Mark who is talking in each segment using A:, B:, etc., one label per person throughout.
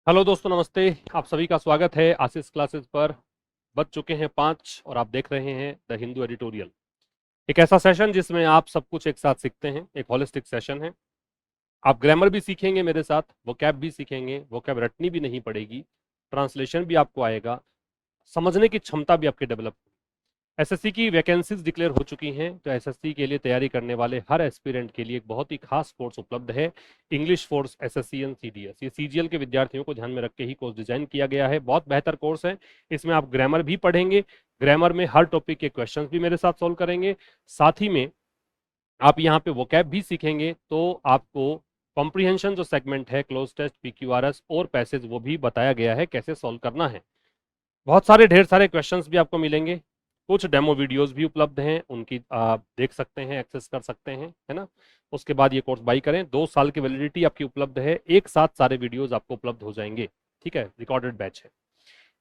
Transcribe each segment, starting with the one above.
A: Hello दोस्तों, नमस्ते। आप सभी का स्वागत है आशीष क्लासेस पर। बज चुके हैं 5 और आप देख रहे हैं द हिंदू एडिटोरियल। एक ऐसा सेशन जिसमें आप सब कुछ एक साथ सीखते हैं, एक होलिस्टिक सेशन है। आप ग्रामर भी सीखेंगे मेरे साथ, वोकैब भी सीखेंगे, वोकैब रटनी भी नहीं पड़ेगी, ट्रांसलेशन भी आपको आएगा, समझने की क्षमता भी आपकी डेवलप। एसएससी की वैकेंसीज डिक्लेयर हो चुकी हैं, तो एसएससी के लिए तैयारी करने वाले हर एस्पिरेंट के लिए एक बहुत ही खास कोर्स उपलब्ध है, English force SSC and CDS. ये सीजीएल के विद्यार्थियों को ध्यान में रख के ही कोर्स डिजाइन किया गया है। बहुत बेहतर कोर्स है। इसमें आप ग्रामर भी पढ़ेंगे, ग्रामर में हर टॉपिक के क्वेश्चंस भी मेरे साथ सोल्व करेंगे, साथ ही में आप यहाँ पे वोकैब भी सीखेंगे। तो आपको कॉम्प्रिहेंशन जो सेगमेंट है, क्लोज टेस्ट, पीक्यूआरएस और पैसेज, वो भी बताया गया है कैसे सोल्व करना है। बहुत सारे ढेर सारे क्वेश्चंस भी आपको मिलेंगे। कुछ डेमो वीडियोस भी उपलब्ध हैं, उनकी आप देख सकते हैं, एक्सेस कर सकते हैं, है ना। उसके बाद ये कोर्स बाई करें। 2 साल की वैलिडिटी आपकी उपलब्ध है। एक साथ सारे वीडियोस आपको उपलब्ध हो जाएंगे, ठीक है। रिकॉर्डेड बैच है।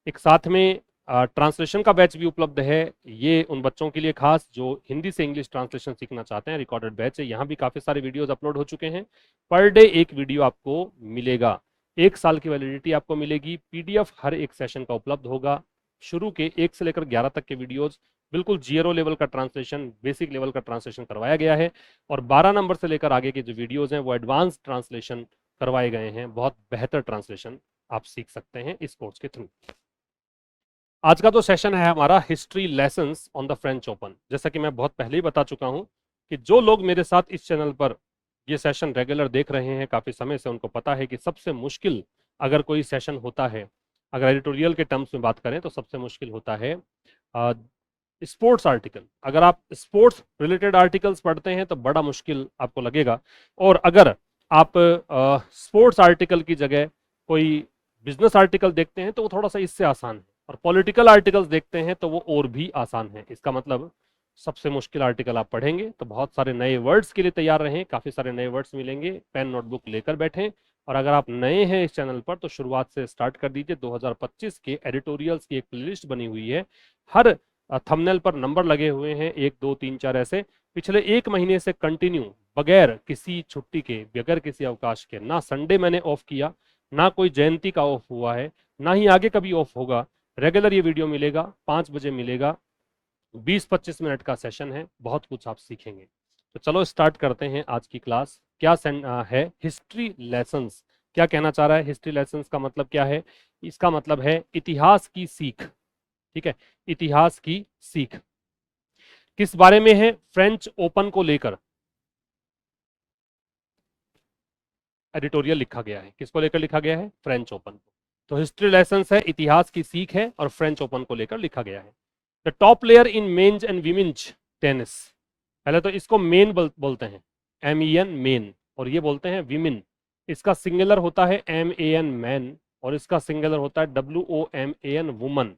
A: एक साथ में ट्रांसलेशन का बैच भी उपलब्ध है। ये उन बच्चों के लिए खास जो हिंदी से इंग्लिश ट्रांसलेशन सीखना चाहते हैं। रिकॉर्डेड बैच है, यहाँ भी काफी सारे वीडियोस अपलोड हो चुके हैं। पर डे एक वीडियो आपको मिलेगा। 1 साल की वैलिडिटी आपको मिलेगी। पीडीएफ हर एक सेशन का उपलब्ध होगा। शुरू के 1 से लेकर 11 तक के वीडियोस बिल्कुल जीरो लेवल का ट्रांसलेशन, बेसिक लेवल का ट्रांसलेशन करवाया गया है। और 12 नंबर से लेकर आगे के जो वीडियोस हैं वो एडवांस ट्रांसलेशन करवाए गए हैं। बहुत बेहतर ट्रांसलेशन आप सीख सकते हैं इस कोर्स के थ्रू। आज का जो सेशन है हमारा history lessons on the French open. जैसा कि मैं बहुत पहले ही बता चुका हूं कि जो लोग मेरे साथ इस चैनल पर ये सेशन रेगुलर देख रहे हैं काफी समय से, उनको पता है कि सबसे मुश्किल अगर कोई सेशन होता है, अगर एडिटोरियल के टर्म्स में बात करें, तो सबसे मुश्किल होता है स्पोर्ट्स आर्टिकल। अगर आप स्पोर्ट्स रिलेटेड आर्टिकल्स पढ़ते हैं तो बड़ा मुश्किल आपको लगेगा। और अगर आप स्पोर्ट्स आर्टिकल की जगह कोई बिजनेस आर्टिकल देखते हैं तो वो थोड़ा सा इससे आसान है। और पॉलिटिकल आर्टिकल्स देखते हैं तो वो और भी आसान है। इसका मतलब सबसे मुश्किल आर्टिकल आप पढ़ेंगे तो बहुत सारे नए वर्ड्स के लिए तैयार रहें। काफी सारे नए वर्ड्स मिलेंगे, पेन नोटबुक लेकर बैठें। और अगर आप नए हैं इस चैनल पर तो शुरुआत से स्टार्ट कर दीजिए। 2025 के एडिटोरियल्स की एक प्लेलिस्ट बनी हुई है। हर थंबनेल पर नंबर लगे हुए हैं, 1 2 3 4 ऐसे। पिछले 1 महीने से कंटिन्यू, बगैर किसी छुट्टी के, बगैर किसी अवकाश के, ना संडे मैंने ऑफ किया, ना कोई जयंती का ऑफ हुआ है, ना ही आगे कभी ऑफ होगा। रेगुलर ये वीडियो मिलेगा, 5 बजे मिलेगा। 20-25 मिनट का सेशन है, बहुत कुछ आप सीखेंगे। तो चलो स्टार्ट करते हैं आज की क्लास। क्या है हिस्ट्री लेसन्स? क्या कहना चाह रहा है हिस्ट्री लेसन्स का मतलब क्या है? इसका मतलब है इतिहास की सीख, ठीक है। इतिहास की सीख किस बारे में है? फ्रेंच ओपन को लेकर एडिटोरियल लिखा गया है। किसको लेकर लिखा गया है? फ्रेंच ओपन को। तो हिस्ट्री लेसन्स है, इतिहास की सीख है, और फ्रेंच ओपन को लेकर लिखा गया है। The top player in men's and women's tennis. पहले तो इसको मेन बोलते हैं, MEN मेन, और ये बोलते हैं विमेन। इसका सिंगुलर होता है MAN मैन, और इसका सिंगुलर होता है WOMAN वुमन।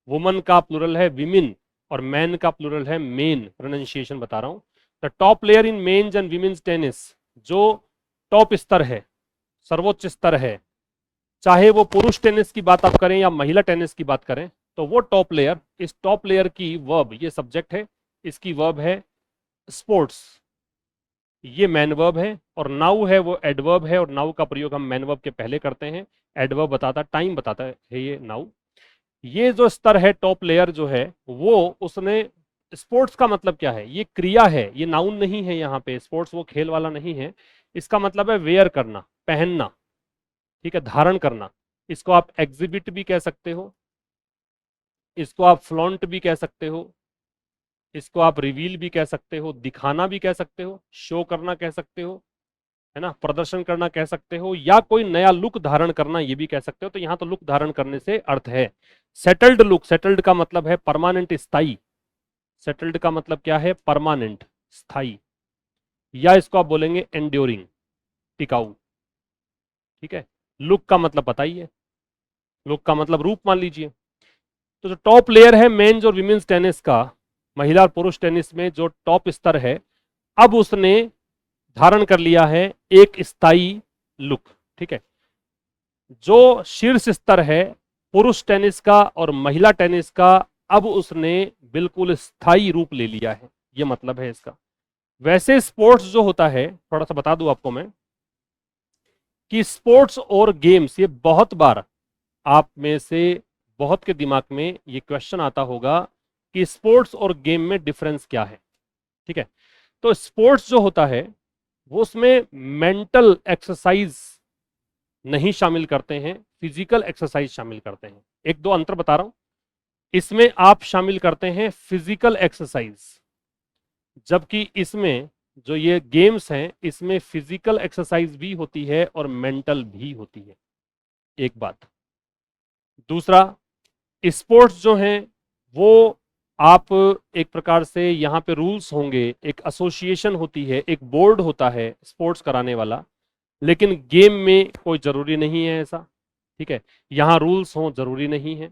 A: वुमन का प्लूरल है विमेन और मैन का प्लूरल है मेन। प्रोनाउंसिएशन बता रहा हूं। The top player in men's and women's tennis, जो टॉप स्तर है, सर्वोच्च स्तर है, चाहे वो पुरुष टेनिस की बात आप करें या महिला टेनिस की बात करें, तो वो टॉप प्लेयर, इस टॉप प्लेयर की वर्ब, ये सब्जेक्ट है, इसकी वर्ब है स्पोर्ट्स, ये मैन वर्ब है। और नाउ है वो एडवर्ब है, और नाउ का प्रयोग हम मैन वर्ब के पहले करते हैं। एडवर्ब बताता टाइम बताता है ये नाउ। ये जो स्तर है टॉप प्लेयर जो है वो, उसने, स्पोर्ट्स का मतलब क्या है? ये क्रिया है, ये नाउन नहीं है। यहाँ पे स्पोर्ट्स वो खेल वाला नहीं है। इसका मतलब है वेयर करना, पहनना, ठीक है, धारण करना। इसको आप एग्जिबिट भी कह सकते हो, इसको आप फ्लॉन्ट भी कह सकते हो, इसको आप रिवील भी कह सकते हो, दिखाना भी कह सकते हो, शो करना कह सकते हो, है ना, प्रदर्शन करना कह सकते हो, या कोई नया लुक धारण करना ये भी कह सकते हो। तो यहां तो लुक धारण करने से अर्थ है सेटल्ड लुक। सेटल्ड का मतलब है परमानेंट, स्थाई। सेटल्ड का मतलब क्या है? परमानेंट, स्थाई। या इसको आप बोलेंगे एंड्योरिंग, टिकाऊ, ठीक है। लुक का मतलब पता ही है, लुक का मतलब रूप मान लीजिए। तो जो टॉप प्लेयर है मेंस और विमेन्स टेनिस का, महिला और पुरुष टेनिस में जो टॉप स्तर है, अब उसने धारण कर लिया है एक स्थायी लुक, ठीक है। जो शीर्ष स्तर है पुरुष टेनिस का और महिला टेनिस का, अब उसने बिल्कुल स्थायी रूप ले लिया है, ये मतलब है इसका। वैसे स्पोर्ट्स जो होता है, थोड़ा सा बता दूं आपको मैं, कि स्पोर्ट्स और गेम्स, ये बहुत बार आप में से बहुत के दिमाग में ये क्वेश्चन आता होगा कि स्पोर्ट्स और गेम में डिफरेंस क्या है। ठीक है, तो स्पोर्ट्स जो होता है वो उसमें मेंटल एक्सरसाइज नहीं शामिल करते हैं, फिजिकल एक्सरसाइज शामिल करते हैं। एक दो अंतर बता रहा हूं। इसमें आप शामिल करते हैं फिजिकल एक्सरसाइज, जबकि इसमें जो ये गेम्स हैं इसमें फिजिकल एक्सरसाइज भी होती है और मेंटल भी होती है। एक बात। दूसरा, स्पोर्ट्स जो हैं वो आप एक प्रकार से यहाँ पे रूल्स होंगे, एक एसोसिएशन होती है, एक बोर्ड होता है स्पोर्ट्स कराने वाला, लेकिन गेम में कोई जरूरी नहीं है ऐसा। ठीक है, यहाँ रूल्स हों जरूरी नहीं है।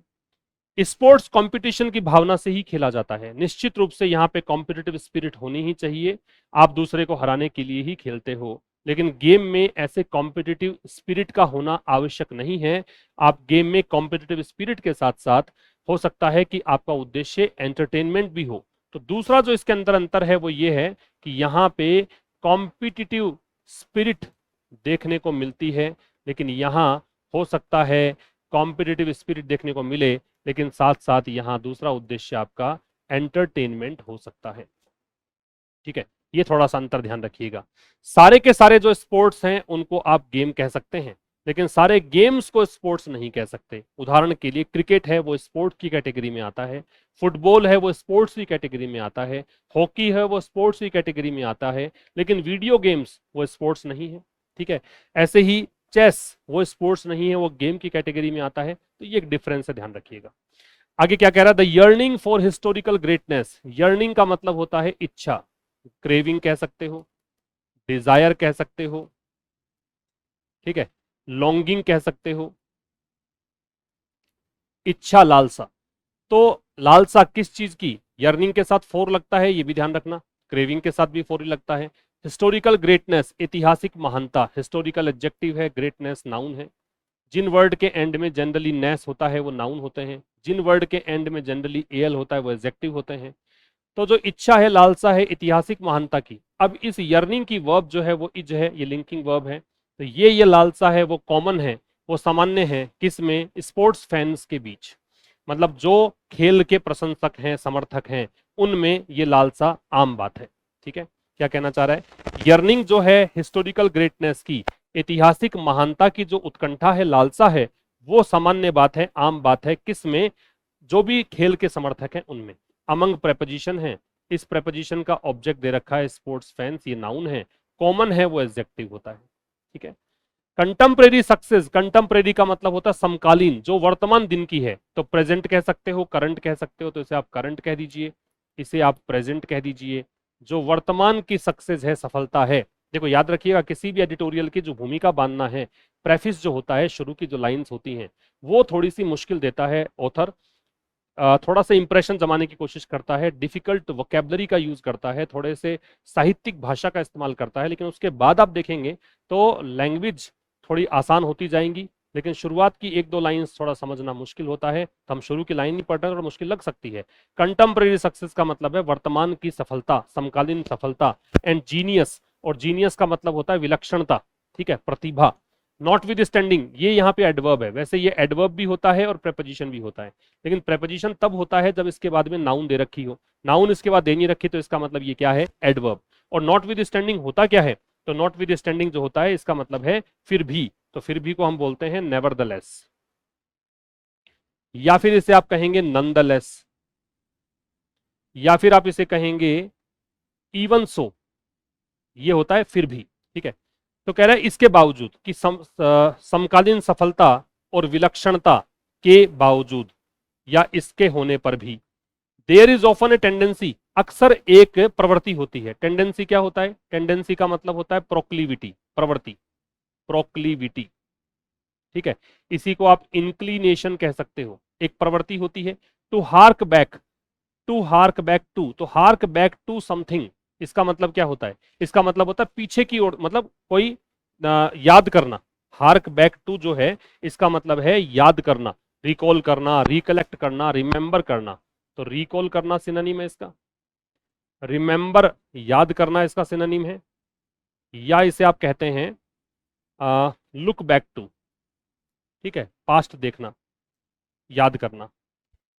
A: स्पोर्ट्स कंपटीशन की भावना से ही खेला जाता है, निश्चित रूप से यहाँ पे कॉम्पिटिटिव स्पिरिट होनी ही चाहिए, आप दूसरे को हराने के लिए ही खेलते हो, लेकिन गेम में ऐसे कॉम्पिटिटिव स्पिरिट का होना आवश्यक नहीं है। आप गेम में कॉम्पिटिटिव स्पिरिट के साथ साथ हो सकता है कि आपका उद्देश्य एंटरटेनमेंट भी हो। तो दूसरा जो इसके अंदर अंतर है वो ये है कि यहाँ पे कॉम्पिटिटिव स्पिरिट देखने को मिलती है, लेकिन यहाँ हो सकता है कॉम्पिटिटिव स्पिरिट देखने को मिले, लेकिन साथ साथ यहां दूसरा उद्देश्य आपका एंटरटेनमेंट हो सकता है। ठीक है, ये थोड़ा सा अंतर ध्यान रखिएगा। सारे के सारे जो स्पोर्ट्स हैं उनको आप गेम कह सकते हैं, लेकिन सारे गेम्स को स्पोर्ट्स नहीं कह सकते। उदाहरण के लिए क्रिकेट है वो स्पोर्ट्स की कैटेगरी में आता है, फुटबॉल है वो स्पोर्ट्स की कैटेगरी में आता है, हॉकी है वो स्पोर्ट्स की कैटेगरी में आता है, लेकिन वीडियो गेम्स वो स्पोर्ट्स नहीं है। ठीक है, ऐसे ही चेस वो स्पोर्ट्स नहीं है, वो गेम की कैटेगरी में आता है। तो ये एक डिफरेंस है, ध्यान रखिएगा। आगे क्या कह रहा है, the yearning for historical greatness. Yearning का मतलब होता है इच्छा, क्रेविंग कह सकते हो, डिजायर कह सकते हो, ठीक है, लॉन्गिंग कह सकते हो, इच्छा, लालसा। तो लालसा किस चीज की, यर्निंग के साथ फोर लगता है, ये भी ध्यान रखना, क्रेविंग के साथ भी फोर ही लगता है। हिस्टोरिकल ग्रेटनेस, ऐतिहासिक महानता, हिस्टोरिकल एडजेक्टिव है, ग्रेटनेस नाउन है। जिन वर्ड के एंड में जनरली नेस होता है वो नाउन होते हैं, जिन वर्ड के एंड में जनरली एल होता है वो एडजेक्टिव होते हैं। तो जो इच्छा है, लालसा है ऐतिहासिक महानता की। अब इस यर्निंग की वर्ब जो है वो इज है, ये लिंकिंग वर्ब है। तो ये लालसा है वो कॉमन है, वो सामान्य है, किसमें, स्पोर्ट्स फैंस के बीच। मतलब जो खेल के प्रशंसक हैं, समर्थक हैं, उनमें ये लालसा आम बात है। ठीक है, क्या कहना चाह रहा है, यर्निंग जो है हिस्टोरिकल ग्रेटनेस की, ऐतिहासिक महानता की जो उत्कंठा है, लालसा है, वो सामान्य बात है, आम बात है, किसमें, जो भी खेल के समर्थक हैं उनमें। अमंग प्रेपोजिशन है, इस प्रेपोजिशन का ऑब्जेक्ट दे रखा है स्पोर्ट्स फैंस, ये नाउन है, कॉमन है वो एडजेक्टिव होता है। ठीक है, कंटेम्परेरी सक्सेस, कंटेम्परेरी का मतलब होता है समकालीन, जो वर्तमान दिन की है। तो प्रेजेंट कह सकते हो, करंट कह सकते हो, तो इसे आप करंट कह दीजिए, इसे आप प्रेजेंट कह दीजिए। जो वर्तमान की सक्सेस है, सफलता है। देखो याद रखिएगा, किसी भी एडिटोरियल की जो भूमिका बांधना है, प्रेफिस जो होता है, शुरू की जो लाइंस होती हैं, वो थोड़ी सी मुश्किल देता है ऑथर, थोड़ा सा इंप्रेशन जमाने की कोशिश करता है, डिफिकल्ट वोकेबलरी का यूज करता है, थोड़े से साहित्यिक भाषा का इस्तेमाल करता है, लेकिन उसके बाद आप देखेंगे तो लैंग्वेज थोड़ी आसान होती जाएंगी। लेकिन शुरुआत की एक दो लाइंस थोड़ा समझना मुश्किल होता है, तो हम शुरू की लाइन नहीं पढ़ रहे हैं और मुश्किल लग सकती है। कंटेम्परेरी सक्सेस का मतलब है वर्तमान की सफलता, समकालीन सफलता। एंड जीनियस, और जीनियस का मतलब होता है विलक्षणता, ठीक है, प्रतिभा। नॉट विद स्टैंडिंग, ये यहाँ पे एडवर्ब है, वैसे ये एडवर्ब भी होता है और प्रेपोजिशन भी होता है, लेकिन प्रेपोजिशन तब होता है जब इसके बाद में नाउन दे रखी हो। नाउन इसके बाद दे नहीं रखी तो इसका मतलब ये क्या है, एडवर्ब। और नॉट विद स्टैंडिंग होता क्या है, तो नॉट विद स्टैंडिंग जो होता है इसका मतलब है फिर भी, तो फिर भी को हम बोलते हैं नेवरदलेस, या फिर इसे आप कहेंगे नॉनदलेस, या फिर आप इसे कहेंगे इवन सो, ये होता है फिर भी। ठीक है, तो कह रहा है इसके बावजूद कि समकालीन सफलता और विलक्षणता के बावजूद या इसके होने पर भी, there is often a tendency, अक्सर एक प्रवृत्ति होती है। टेंडेंसी क्या होता है, टेंडेंसी का मतलब होता है प्रोक्लिविटी, प्रवृत्ति, प्रोक्लिविटी। ठीक है, इसी को आप इंक्लिनेशन कह सकते हो, एक प्रवृत्ति होती है। To hark back, to hark back to, तो हार्क बैक टू समथिंग, इसका मतलब क्या होता है, इसका मतलब होता है पीछे की ओर, मतलब कोई याद करना। हार्क बैक टू जो है इसका मतलब है याद करना, रिकॉल करना, रिकलेक्ट करना, रिमेंबर करना। तो रिकॉल करना सिनोनिम है इसका, रिमेंबर याद करना इसका सिनोनिम है, या इसे आप कहते हैं लुक बैक टू, ठीक है, पास्ट देखना, याद करना।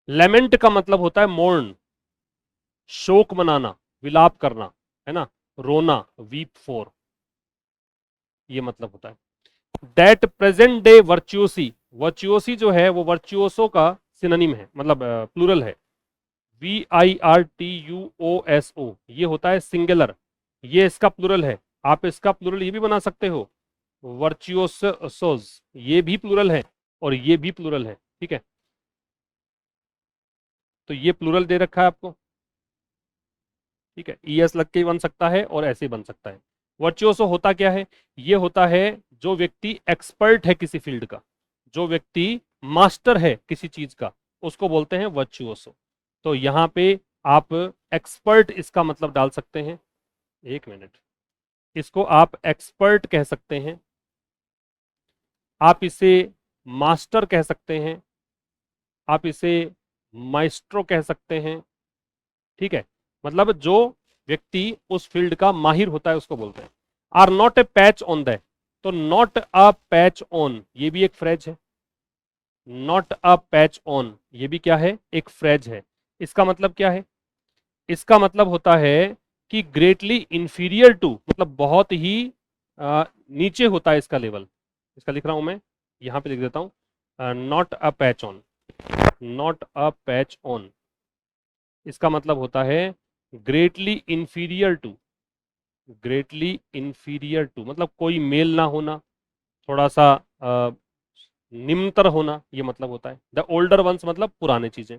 A: लेमेंट का मतलब होता है मोर्न, शोक मनाना, विलाप करना, है ना, रोना, वीप फॉर, ये मतलब होता है। दैट प्रेजेंट डे वर्चुओसी, वर्चुओसी जो है वो वर्चुओसो का सिनोनिम है, मतलब प्लूरल है। VIRTUOSO, ये होता है सिंगुलर, ये इसका प्लूरल है। आप इसका प्लूरल ये भी बना सकते हो, वर्चुओसोस, ये भी प्लूरल है और ये भी प्लूरल है, ठीक है। तो ये प्लूरल दे रखा है आपको, ठीक है, ES लग के ही बन सकता है और ऐसे ही बन सकता है। वर्चुओसो होता क्या है? ये होता है जो व्यक्ति एक्सपर्ट है किसी फील्ड का, जो व्यक्ति मास्टर है किसी चीज का, उसको बोलते हैं वर्चुओसो। तो यहाँ पे आप एक्सपर्ट इसका मतलब डाल सकते हैं, एक मिनट, इसको आप एक्सपर्ट कह सकते हैं, आप इसे मास्टर कह सकते हैं, आप इसे माइस्ट्रो कह सकते हैं, ठीक है। मतलब जो व्यक्ति उस फील्ड का माहिर होता है उसको बोलते हैं। Are not a patch on the, तो नॉट अ पैच ऑन ये भी एक फ्रेज है। नॉट अ पैच ऑन ये भी क्या है? एक फ्रेज है। इसका मतलब क्या है? इसका मतलब होता है कि ग्रेटली इंफीरियर टू, मतलब बहुत ही नीचे होता है इसका लेवल। इसका लिख रहा हूं मैं, यहां पे लिख देता हूं, not a patch on, not a patch on, इसका मतलब होता है greatly inferior to, greatly inferior to मतलब कोई मेल ना होना, थोड़ा सा निम्नतर होना, ये मतलब होता है। द ओल्डर वंस मतलब पुराने चीजें।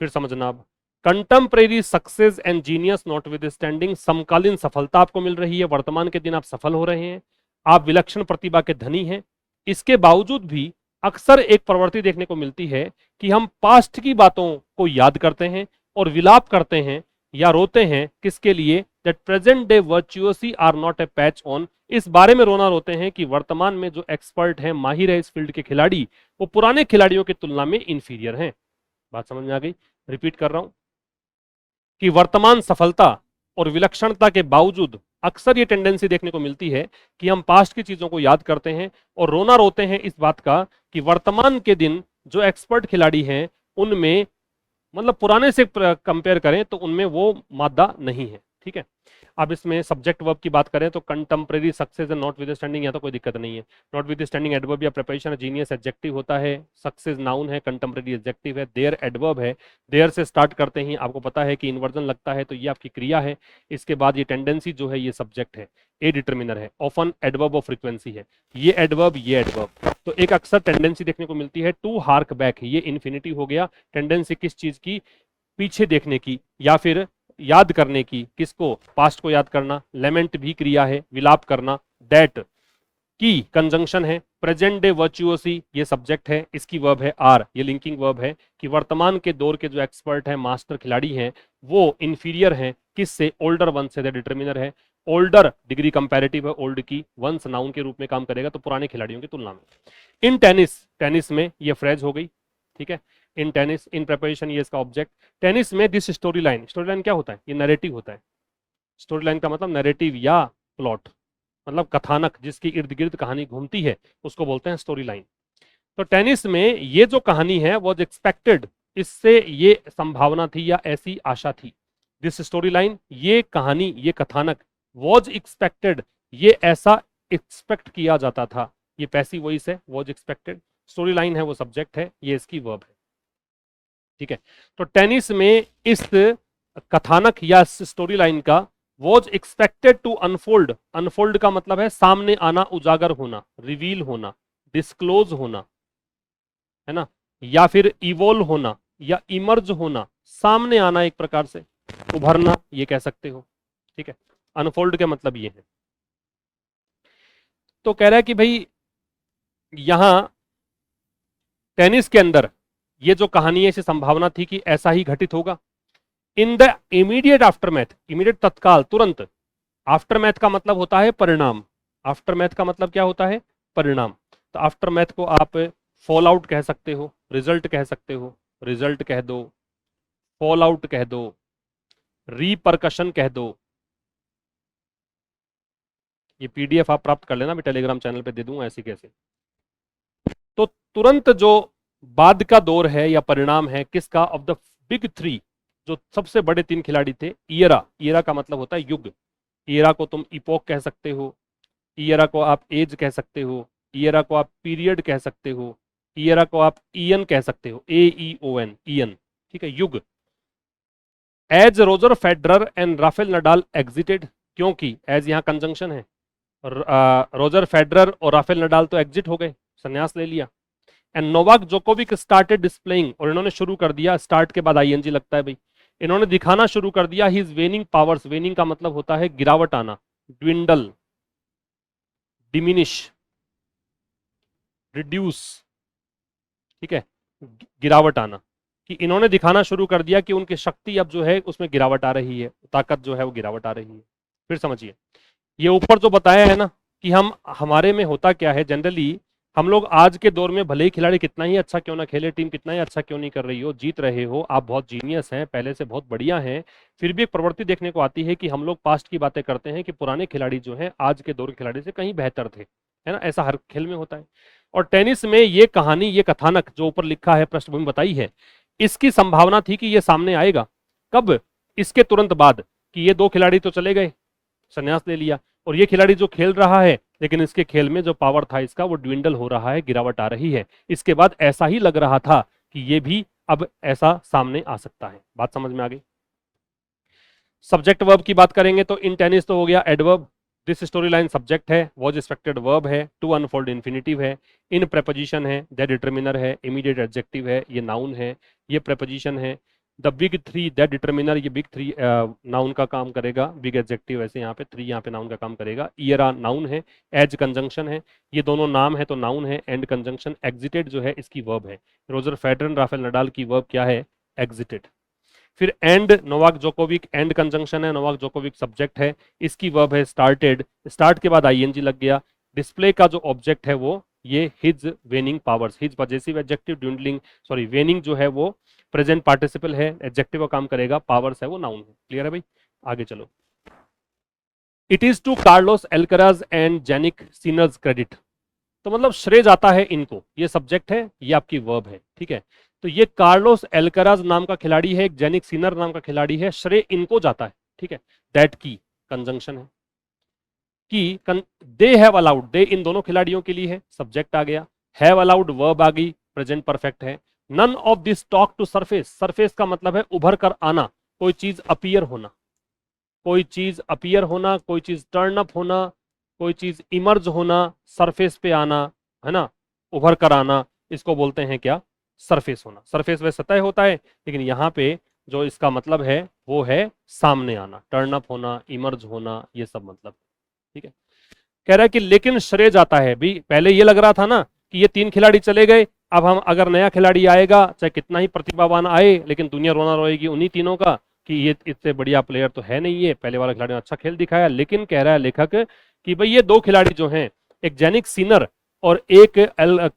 A: फिर समझना अब, contemporary success and genius not with standing, समकालीन सफलता आपको मिल रही है, वर्तमान के दिन आप सफल हो रहे हैं, आप विलक्षण प्रतिभा के धनी हैं। इसके बावजूद भी अक्सर एक प्रवृत्ति देखने को मिलती है कि हम पास्ट की बातों को याद करते हैं और विलाप करते हैं या रोते हैं, किसके लिए? That present day virtuosi are not a patch on, इस बारे में रोना रोते हैं कि वर्तमान में जो एक्सपर्ट हैं, माहिर है इस फील्ड के खिलाड़ी, वो पुराने खिलाड़ियों की तुलना में इंफीरियर हैं। बात समझ में आ गई? रिपीट कर रहा हूं कि वर्तमान सफलता और विलक्षणता के बावजूद अक्सर ये टेंडेंसी देखने को मिलती है कि हम पास्ट की चीजों को याद करते हैं और रोना रोते हैं इस बात का कि वर्तमान के दिन जो एक्सपर्ट खिलाड़ी हैं उनमें, मतलब पुराने से कंपेयर करें तो उनमें वो मादा नहीं है, ठीक है। अब इसमें सब्जेक्ट वर्ब की बात करें तो contemporary success and not with standing, या तो कोई दिक्कत नहीं है। नॉट विद स्टैंडिंग एडवर्ब या प्रिपरेशन, जीनियस एडजेक्टिव होता है, सक्सेस नाउन है, कंटेम्परेरी एडजेक्टिव है, देयर एडवर्ब है। देयर से स्टार्ट करते ही आपको पता है कि इन्वर्जन लगता है तो ये आपकी क्रिया है। इसके बाद ये टेंडेंसी जो है ये सब्जेक्ट है, ए डिटर्मिनर है, ऑफन एडवर्ब ऑफ फ्रीक्वेंसी है, ये एडवर्ब ये एडवर्ब। तो एक अक्सर टेंडेंसी देखने को मिलती है टू हार्क बैक, ये इन्फिनिटी हो गया। टेंडेंसी किस चीज की? पीछे देखने की या फिर याद करने की। किसको? पास्ट को याद करना। लेमेंट भी क्रिया है, विलाप करना। दैट की कंजंक्शन है। प्रेजेंट डे वर्चुओसी ये सब्जेक्ट है, इसकी वर्ब है आर, ये लिंकिंग वर्ब है कि वर्तमान के दौर के जो एक्सपर्ट हैं, मास्टर खिलाड़ी हैं, वो इंफीरियर हैं किससे? ओल्डर वन से, डिटर्मिनर है। ओल्डर डिग्री कंपैरेटिव है ओल्ड की, वंस नाउन के रूप में काम करेगा, तो पुराने खिलाड़ियों की तुलना में। इन टेनिस, टेनिस में ये फ्रेज हो गई, ठीक है। इन टेनिस, इन प्रिपरेशन ये इसका ऑब्जेक्ट। टेनिस में this story line, story line क्या होता है? ये नैरेटिव होता है। स्टोरी लाइन का मतलब नैरेटिव या प्लॉट, मतलब कथानक जिसके इर्द गिर्द कहानी घूमती है, उसको बोलते हैं स्टोरी लाइन। तो टेनिस में ये जो कहानी है वॉज एक्सपेक्टेड, इससे ये संभावना थी या ऐसी आशा थी। दिस स्टोरी लाइन, ये कहानी, ये कथानक, वॉज एक्सपेक्टेड, ये ऐसा एक्सपेक्ट किया जाता था। ये पैसिव वॉइस है, वॉज एक्सपेक्टेड। स्टोरी लाइन है वो सब्जेक्ट है, ये इसकी वर्ब है, ठीक है। तो टेनिस में इस कथानक या स्टोरी लाइन का was expected to unfold, unfold का मतलब है सामने आना, उजागर होना, रिवील होना, डिस्क्लोज होना, है ना, या फिर इवोल्व होना या इमर्ज होना, सामने आना, एक प्रकार से उभरना, ये कह सकते हो, ठीक है। अनफोल्ड का मतलब ये है। तो कह रहा है कि भाई यहां टेनिस के अंदर ये जो कहानी है, इसे संभावना थी कि ऐसा ही घटित होगा। In the immediate aftermath, immediate तत्काल, तुरंत। आफ्टरमैथ का मतलब होता है परिणाम। आफ्टरमैथ का मतलब क्या होता है? परिणाम। तो आफ्टरमैथ को आप फॉल आउट कह सकते हो, रिजल्ट कह सकते हो, रिजल्ट कह दो, फॉल आउट कह दो, रिपरकशन कह दो, ये पीडीएफ आप प्राप्त कर लेना, मैं टेलीग्राम चैनल पे दे दूंगा ऐसे कैसे। तो तुरंत जो बाद का दौर है या परिणाम है किसका, ऑफ द बिग थ्री, जो सबसे बड़े 3 खिलाड़ी थे। ईरा, ईरा का मतलब होता है युग, ईरा को तुम इपोक कह सकते हो, ईरा को आप एज कह सकते हो, ईरा को आप पीरियड कह सकते हो, ईरा को आप ईयन कह सकते हो, AEON, ईयन, ठीक है, युग। As Roger Federer and Rafael Nadal exited, क्योंकि एज यहां कंजंक्शन है, रोजर फेडरर और राफेल नडाल तो एग्जिट हो गए, संन्यास ले लिया। And Novak Djokovic started displaying, और इन्होंने शुरू कर दिया, स्टार्ट के बाद आईएनजी लगता है भाई, इन्होंने दिखाना शुरू कर दिया हिज वेनिंग पावर्स, वेनिंग का मतलब होता है गिरावट आना, ड्विंडल, डिमिनिश, रिड्यूस, ठीक है, गिरावट आना, कि इन्होंने दिखाना शुरू कर दिया कि उनकी शक्ति अब जो है उसमें गिरावट आ रही है, ताकत जो है वो गिरावट आ रही है। फिर समझिए, ये ऊपर जो बताया है ना कि हम हमारे में होता क्या है जनरली, हम लोग आज के दौर में भले ही खिलाड़ी कितना ही अच्छा क्यों ना खेले, टीम कितना ही अच्छा क्यों नहीं कर रही हो, जीत रहे हो, आप बहुत जीनियस हैं, पहले से बहुत बढ़िया हैं, फिर भी एक प्रवृत्ति देखने को आती है कि हम लोग पास्ट की बातें करते हैं कि पुराने खिलाड़ी जो हैं आज के दौर के खिलाड़ी से कहीं बेहतर थे, है ना, ऐसा हर खेल में होता है। और टेनिस में ये कहानी, ये कथानक जो ऊपर लिखा है, पृष्ठभूमि बताई है, इसकी संभावना थी कि ये सामने आएगा। कब? इसके तुरंत बाद, कि ये 2 खिलाड़ी तो चले गए, संन्यास ले लिया, और ये खिलाड़ी जो खेल रहा है, लेकिन इसके खेल में जो पावर था इसका वो ड्विंडल हो रहा है, गिरावट आ रही है। इसके बाद ऐसा ही लग रहा था कि ये भी अब ऐसा सामने आ सकता है। बात समझ में आ गई? सब्जेक्ट वर्ब की बात करेंगे तो इन टेनिस तो हो गया adverb, this story line subject है, वॉज एक्सपेक्टेड वर्ब है, टू अनफोल्ड इन्फिनिटिव है, इन प्रेपोजिशन है, दैट डिटरमिनर है, इमीडिएट एडजेक्टिव है, ये नाउन है, ये प्रेपोजिशन है, the big three, that determiner, ये बिग थ्री नाउन का काम करेगा, बिग एडजेक्टिव ऐसे यहाँ पे, थ्री यहाँ पे नाउन का काम करेगा, ईयरा नाउन है, एज कंजंक्शन है, ये दोनों नाम है तो नाउन है, एंड कंजंक्शन, एग्जिटेड जो है इसकी वर्ब है, रोजर फेडरर राफेल नडाल की वर्ब क्या है, एग्जिटेड। फिर and, Novak Djokovic, and conjunction है, नोवाक जोकोविक सब्जेक्ट है, इसकी वर्ब है स्टार्टेड, स्टार्ट के बाद आईएनजी लग गया। डिस्प्ले का जो ऑब्जेक्ट है वो ये his waning powers, his possessive adjective, dwindling, sorry waning जो है वो प्रेजेंट पार्टिसिपल है, एडजेक्टिव का काम करेगा, पावर्स है वो नाउन है। क्लियर है भाई? आगे चलो। It is to Carlos Alcaraz and Jannik Sinner's credit, तो मतलब श्रेय जाता है इनको, ये सब्जेक्ट है, ये आपकी वर्ब है, ठीक है। तो ये कार्लोस एल्कराज नाम का खिलाड़ी है, एक जेनिक सिनर नाम का खिलाड़ी है, श्रेय इनको जाता है, ठीक है। दैट की कंजंक्शन है, कि दे हैव अलाउड, दे इन दोनों खिलाड़ियों के लिए है, सब्जेक्ट आ गया, हैव अलाउड वर्ब आ गई, प्रेजेंट परफेक्ट है। None of this talk to surface, surface का मतलब है उभर कर आना, कोई चीज अपीयर होना, कोई चीज अपीयर होना, कोई चीज टर्न अप होना, कोई चीज इमर्ज होना, सरफेस पे आना, है ना, उभर कर आना, इसको बोलते हैं क्या, सरफेस होना। सरफेस वह सतह होता है, लेकिन यहाँ पे जो इसका मतलब है वो है सामने आना, टर्न अप होना, इमर्ज होना, ये सब मतलब, ठीक है। कह रहा है कि लेकिन श्रेय जाता है भी, पहले ये लग रहा था ना कि ये 3 खिलाड़ी चले गए, अब हम अगर नया खिलाड़ी आएगा चाहे कितना ही प्रतिभावान आए, लेकिन दुनिया रोना रोएगी उन्हीं तीनों का कि ये इससे बढ़िया प्लेयर तो है नहीं, ये पहले वाला खिलाड़ी ने अच्छा खेल दिखाया। लेकिन कह रहा है लेखक कि भाई ये 2 खिलाड़ी जो हैं, एक जेनिक सिनर और एक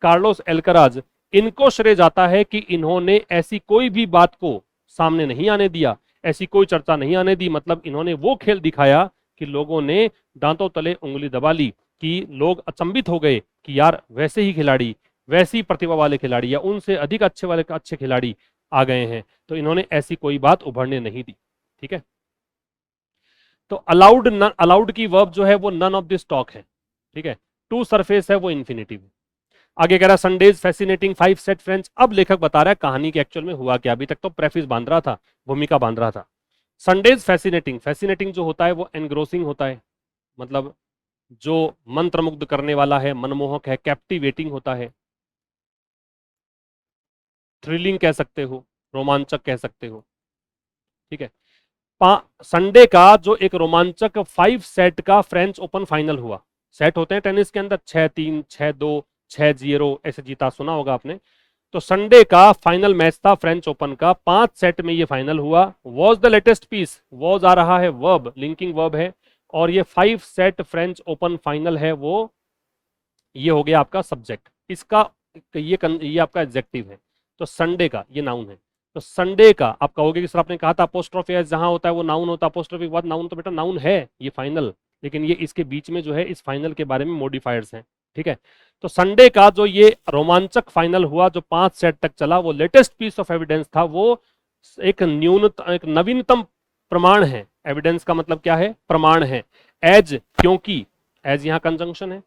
A: कार्लोस एल्कराज, इनको श्रेय जाता है कि इन्होंने ऐसी कोई भी बात को सामने नहीं आने दिया, ऐसी कोई चर्चा नहीं आने दी, मतलब इन्होंने वो खेल दिखाया कि लोगों ने दांतों तले उंगली दबा ली, कि लोग अचंभित हो गए कि यार वैसे ही खिलाड़ी, वैसी प्रतिभा वाले खिलाड़ी या उनसे अधिक अच्छे खिलाड़ी आ गए हैं, तो इन्होंने ऐसी कोई बात उभरने नहीं दी, ठीक है। तो अलाउड, अलाउड की वर्ब जो है वो नन ऑफ दिस टॉक है, ठीक है। टू सरफेस है वो इन्फिनिटिव है। आगे कह रहा संडेज फैसिनेटिंग 5 सेट फ्रेंच, अब लेखक बता रहा है कहानी के एक्चुअल में हुआ क्या, अभी तक तो प्रेफिस बांध रहा था, भूमिका बांध रहा था। संडेज फैसिनेटिंग, फैसिनेटिंग जो होता है वो एनग्रोसिंग होता है, मतलब जो मंत्रमुग्ध करने वाला है, मनमोहक है, कैप्टिवेटिंग होता है, थ्रिलिंग कह सकते हो, रोमांचक कह सकते हो, ठीक है। संडे का जो एक रोमांचक 5 सेट का फ्रेंच ओपन फाइनल हुआ, सेट होते हैं टेनिस के अंदर 6-3, 6-2, 6-0 ऐसे जीता, सुना होगा आपने। तो संडे का फाइनल मैच था फ्रेंच ओपन का, 5 सेट में ये फाइनल हुआ। Was the latest piece, was आ रहा है वर्ब, लिंकिंग वर्ब है, और ये 5 सेट फ्रेंच ओपन फाइनल है, वो ये हो गया आपका सब्जेक्ट, इसका ये आपका एडजेक्टिव है। तो संडे का ये नाउन है, तो संडे का आप कहोगे कि सर आपने कहा था अपोस्ट्रोफी एस जहां होता है वो नाउन होता है, अपोस्ट्रोफी के बाद नाउन, तो बेटा नाउन है ये फाइनल, लेकिन ये इसके बीच में जो है इस फाइनल के बारे में मॉडिफायर्स हैं। ठीक है, तो संडे का जो ये रोमांचक फाइनल हुआ जो 5 सेट तक चला, वो लेटेस्ट पीस ऑफ एविडेंस था, वो एक नवीनतम प्रमाण है। एविडेंस का मतलब क्या है? प्रमाण है। एज, क्योंकि, एज यहां कंजंक्शन है,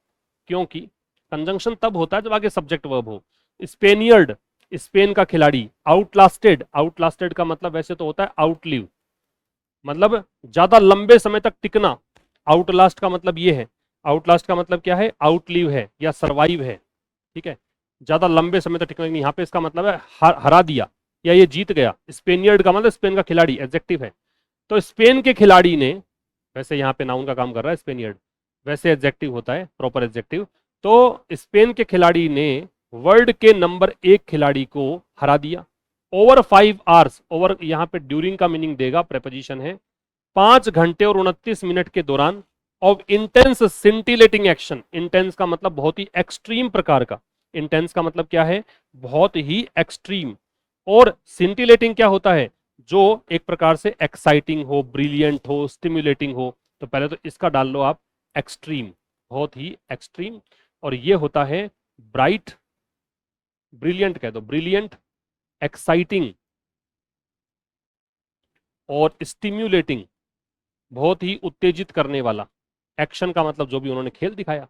A: क्योंकि कंजंक्शन तब होता है जब आगे सब्जेक्ट वर्ब हो। स्पेनियर्ड, स्पेन का खिलाड़ी। आउटलास्टेड, आउटलास्टेड का मतलब वैसे तो होता है आउटलिव, मतलब ज्यादा लंबे समय तक टिकना। आउटलास्ट का मतलब ये है, आउटलास्ट का मतलब क्या है? आउटलिव है या सरवाइव है। ठीक है, ज्यादा लंबे समय तक टिकना। यहाँ पे इसका मतलब है हरा दिया या ये जीत गया। स्पेनियर्ड का मतलब स्पेन का खिलाड़ी, एडजेक्टिव है। तो स्पेन के खिलाड़ी ने, वैसे यहाँ पे नाउन का काम कर रहा है स्पेनियर्ड, वैसे एडजेक्टिव होता है, प्रॉपर एडजेक्टिव। तो स्पेन के खिलाड़ी ने वर्ल्ड के नंबर 1 खिलाड़ी को हरा दिया। ओवर 5 आवर्स, ओवर यहाँ पे ड्यूरिंग का मीनिंग देगा, प्रेपोजिशन है। 5 घंटे और 29 मिनट के दौरान of intense scintillating action. Intense का मतलब बहुत ही एक्सट्रीम प्रकार का। इंटेंस का मतलब क्या है? बहुत ही एक्सट्रीम। और सिंटिलेटिंग क्या होता है? जो एक प्रकार से एक्साइटिंग हो, ब्रिलियंट हो, स्टिमुलेटिंग हो। तो पहले तो इसका डाल लो आप, एक्सट्रीम, बहुत ही एक्सट्रीम। और ये होता है ब्राइट, ब्रिलियंट कह दो, ब्रिलियंट, एक्साइटिंग और स्टिम्युलेटिंग, बहुत ही उत्तेजित करने वाला। एक्शन का मतलब जो भी उन्होंने खेल दिखाया।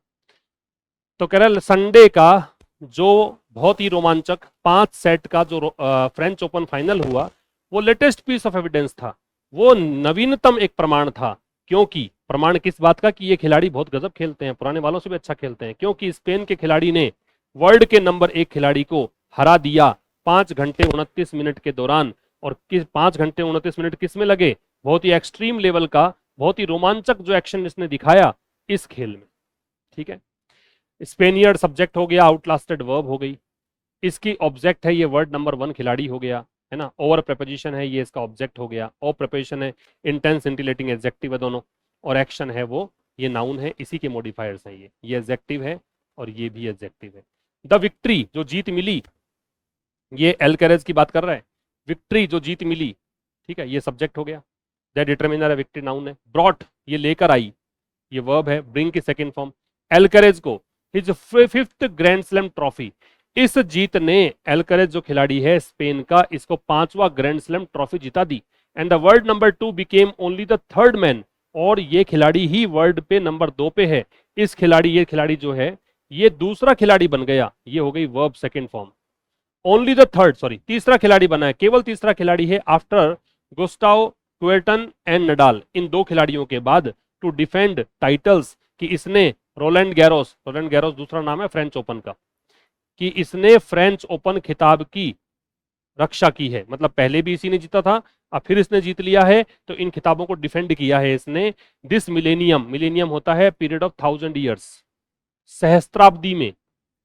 A: तो कह रहा संडे का जो बहुत ही रोमांचक 5 सेट का जो फ्रेंच ओपन फाइनल हुआ, वो लेटेस्ट पीस ऑफ एविडेंस था, वो नवीनतम एक प्रमाण था। क्योंकि प्रमाण किस बात का? कि ये खिलाड़ी बहुत गजब खेलते हैं, पुराने वालों से भी अच्छा खेलते हैं। क्योंकि स्पेन के खिलाड़ी ने वर्ल्ड के नंबर 1 खिलाड़ी को हरा दिया 5 घंटे 29 मिनट के दौरान। और किस 5 घंटे 29 मिनट किस में लगे? बहुत ही एक्सट्रीम लेवल का, बहुत ही रोमांचक जो एक्शन इसने दिखाया इस खेल में। ठीक है, स्पेनियर्ड सब्जेक्ट हो गया, आउटलास्टेड वर्ब हो गई, इसकी ऑब्जेक्ट है ये वर्ड नंबर 1 खिलाड़ी हो गया, है ना। ओवर प्रेपोजिशन है, ये इसका ऑब्जेक्ट हो गया। और प्रेपोजिशन है, इंटेंस इंटिलेटिंग एडजेक्टिव है दोनों। और एक्शन है वो, ये नाउन है, इसी के मॉडिफायर्स हैं ये एडजेक्टिव है और ये भी एडजेक्टिव है। द विक्ट्री, जो जीत मिली, ये एल्केरेज की बात कर रहा है। विक्ट्री, जो जीत मिली, ठीक है, ये सब्जेक्ट हो गया। द डिटरमिनर है, विक्ट्री नाउन है। ब्रॉट, ये लेकर आई, ये वर्ब है। ब्रिंग की सेकंड फॉर्म। एल्केरेज को his 5th grand slam trophy, इस जीत ने, एल्केरेज जो खिलाड़ी है स्पेन का, इसको 5वां ग्रैंड स्लैम ट्रॉफी जिता दी। And the world number 2 became only the 3rd man, और ये खिलाड़ी ही वर्ल्ड पे नंबर 2 पे है। इस खिलाड़ी, ये खिलाड़ी जो है ये दूसरा खिलाड़ी बन गया, ये हो गई verb second form. Only the 3rd, sorry, तीसरा खिलाड़ी बना है, केवल तीसरा खिलाड़ी है आफ्टर गुस्टाव क्वेर्टन एंड नडाल, इन 2 खिलाड़ियों के बाद, टू डिफेंड टाइटल्स, कि इसने रोलैंड गैरोस, रोलैंड गैरोस दूसरा नाम है फ्रेंच ओपन का, कि इसने फ्रेंच ओपन खिताब की रक्षा की है। मतलब पहले भी इसी ने जीता था, अब फिर इसने जीत लिया है, तो इन खिताबों को डिफेंड किया है इसने। दिस मिलेनियम, मिलेनियम होता है पीरियड ऑफ 1000 ईयर्स, सहस्त्राब्दी में,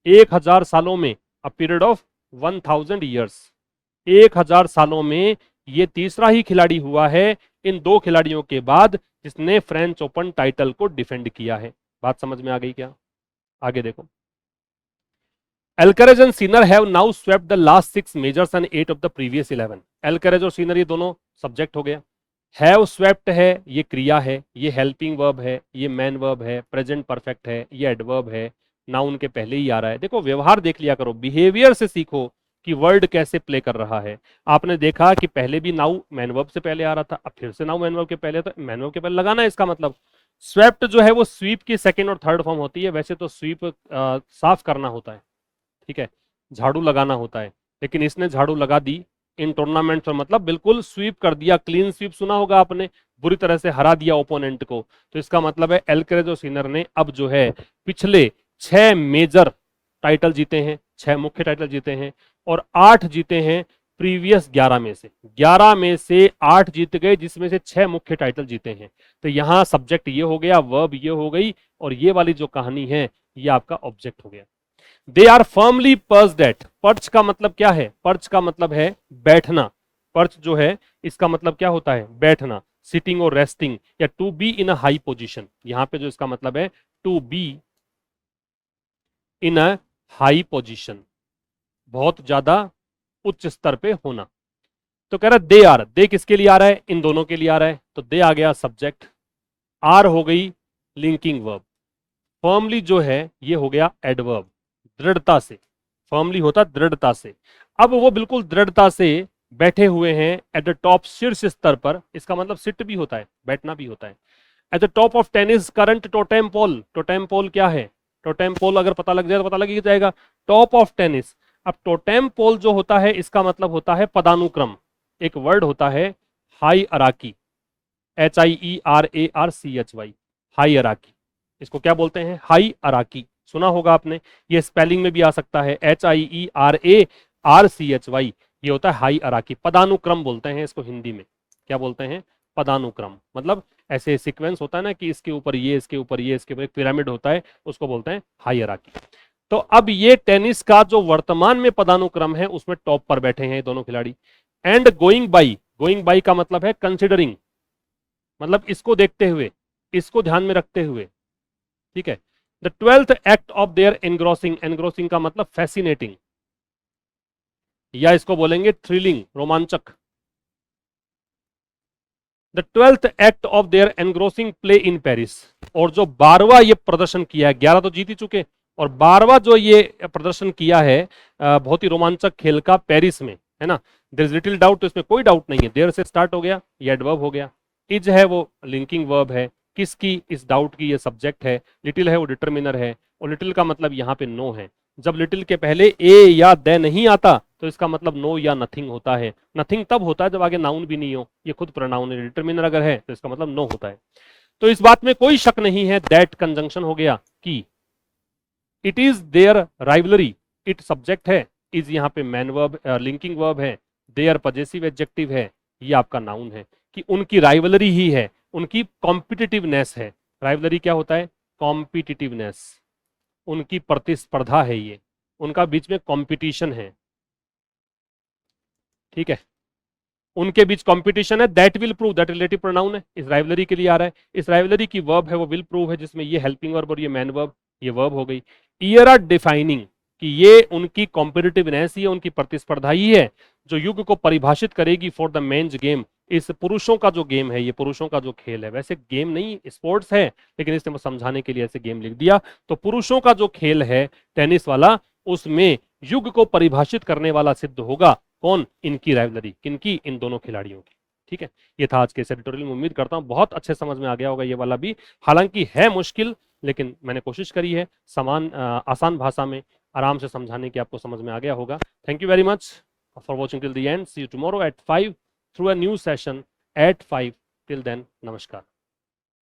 A: 1000 सालों में। अ पीरियड ऑफ 1000 ईयर्स, 1000 सालों में ये तीसरा ही खिलाड़ी हुआ है इन 2 खिलाड़ियों के बाद जिसने फ्रेंच ओपन टाइटल को डिफेंड किया है। बात समझ में आ गई क्या? आगे देखो। Alcaraz and Sinner have now swept the last 6 majors and 8 of the previous 11। Alcaraz और सीनर ये दोनों सब्जेक्ट हो गया। हैव स्वेप्ट है, ये क्रिया है, ये हेल्पिंग वर्ब है, ये मैन वर्ब है, प्रेजेंट परफेक्ट है, ये एडवर्ब है, नाउन के पहले ही आ रहा है। देखो व्यवहार देख लिया करो, बिहेवियर से सीखो कि वर्ड कैसे प्ले कर रहा है। आपने देखा कि पहले भी नाउ मैन वर्ब से पहले आ रहा था, अब फिर से नाउ मैन वर्ब के पहले, तो मैन वर्ब के पहले लगाना है। इसका मतलब स्वेप्ट जो है वो स्वीप की सेकंड और थर्ड फॉर्म होती है। वैसे तो स्वीप साफ करना होता है, ठीक है, झाड़ू लगाना होता है, लेकिन इसने झाड़ू लगा दी इन टूर्नामेंट पर, मतलब बिल्कुल स्वीप कर दिया, क्लीन स्वीप सुना होगा आपने, बुरी तरह से हरा दिया ओपोनेंट को। तो इसका मतलब है एल्केरेज और सिनर ने अब जो है पिछले 6 मेजर टाइटल जीते हैं, 6 मुख्य टाइटल जीते हैं, और 8 जीते हैं प्रीवियस 11 में से। 11 में से 8 जीत गए, जिसमें से 6 मुख्य टाइटल जीते हैं। तो यहां सब्जेक्ट ये हो गया, वर्ब ये हो गई, और ये वाली जो कहानी है ये आपका ऑब्जेक्ट हो गया। They are firmly perched at, perch का मतलब क्या है? पर्च का मतलब है बैठना। पर्च जो है इसका मतलब क्या होता है? बैठना, सिटिंग और रेस्टिंग, या to be in a high position. यहां पे जो इसका मतलब है to be in a high position, बहुत ज्यादा उच्च स्तर पे होना। तो कह रहा है दे किसके लिए आ रहा है? इन दोनों के लिए आ रहा है, तो दे आ गया सब्जेक्ट, आर हो गई लिंकिंग वर्ब। फर्मली जो है ये हो गया एडवर्ब, दृढ़ता से। फर्मली होता दृढ़ता से। अब वो बिल्कुल दृढ़ता से बैठे हुए हैं एट द टॉप, शीर्ष स्तर पर। इसका मतलब सिट भी होता है, बैठना भी होता है। At the top of tennis current totem pole. Totem pole क्या है? टोटेम पोल अगर पता लग जाए तो पता लग ही जाएगा, टॉप ऑफ टेनिस। अब टोटेम पोल जो होता है इसका मतलब होता है पदानुक्रम। एक वर्ड होता है हाईरार्की, HIERARCHY, हाईरार्की। इसको क्या बोलते हैं? हाईरार्की। सुना होगा आपने, ये स्पेलिंग में भी आ सकता है, HIERARCHY। ये होता है हाईरार्की, पदानुक्रम बोलते हैं इसको हिंदी में। क्या बोलते हैं? पदानुक्रम। मतलब ऐसे सीक्वेंस होता है ना कि इसके ऊपर ये, इसके ऊपर ये, इसके ऊपर एक पिरामिड होता है, उसको बोलते हैं हाईरार्की। तो अब ये टेनिस का जो वर्तमान में पदानुक्रम है उसमें टॉप पर बैठे हैं ये दोनों खिलाड़ी। And going by, going by का मतलब है कंसिडरिंग, मतलब इसको देखते हुए, इसको ध्यान में रखते हुए, ठीक है। The 12th act of their engrossing, engrossing का मतलब फैसिनेटिंग, या इसको बोलेंगे थ्रिलिंग, रोमांचक। The 12th act of their engrossing play in Paris. और जो 12वां ये प्रदर्शन किया है, 11 तो जीत ही चुके, और 12वां जो ये प्रदर्शन किया है बहुत ही रोमांचक खेल का पेरिस में, है ना। देयर इज लिटिल डाउट, तो इसमें कोई डाउट नहीं है, देयर से स्टार्ट हो गया, ये एडवर्ब हो गया। इज है वो लिंकिंग वर्ब है, किसकी? इस डाउट की ये सब्जेक्ट है। लिटिल है वो डिटर्मिनर है, और लिटिल का मतलब यहाँ पे नो है। जब लिटिल के पहले ए या द नहीं आता तो इसका मतलब नो या नथिंग होता है। नथिंग तब होता है जब आगे नाउन भी नहीं हो, ये खुद प्रोनाउन है। डिटर्मिनर अगर है तो इसका मतलब नो होता है। तो इस बात में कोई शक नहीं है, दैट कंजंक्शन हो गया कि it is their rivalry, it subject है, इज यहाँ पे मैन वर्ब, लिंकिंग वर्ब है, देयर पजेसिव एडजेक्टिव है, ये आपका नाउन है, कि उनकी राइवलरी ही है, उनकी कॉम्पिटिटिवनेस है। राइवलरी क्या होता है? कॉम्पिटिटिवनेस, उनकी प्रतिस्पर्धा है, ये उनका बीच में कंपटीशन है, ठीक है। उनके बीच कंपटीशन है, that will prove, that relative pronoun है, इस राइवलरी के लिए आ रहा है। इस राइवलरी की वर्ब है वो विल प्रूव है, जिसमें ये हेल्पिंग वर्ब और ये मैन वर्ब, ये वर्ब हो गई। ईयर आर डिफाइनिंग, कि ये उनकी कॉम्पिटिटिवनेस ही है, उनकी प्रतिस्पर्धा ही है जो युग को परिभाषित करेगी फॉर द मेंस गेम। इस पुरुषों का जो गेम है, ये पुरुषों का जो खेल है, वैसे गेम नहीं स्पोर्ट्स है, लेकिन इसने समझाने के लिए ऐसे गेम लिख दिया। तो पुरुषों का जो खेल है टेनिस वाला, उसमें युग को परिभाषित करने वाला सिद्ध होगा कौन? इनकी राइवलरी, किनकी? इन दोनों खिलाड़ियों की, ठीक है। ये था आज के इस एडिटोरियल में, उम्मीद करता हूं बहुत अच्छे समझ में आ गया होगा ये वाला भी। हालांकि है मुश्किल, लेकिन मैंने कोशिश करी है आसान भाषा में आराम से समझाने की, आपको समझ में आ गया होगा। Thank you very much for watching till the end. See you tomorrow at 5 through a new session at 5। Till then, नमस्कार।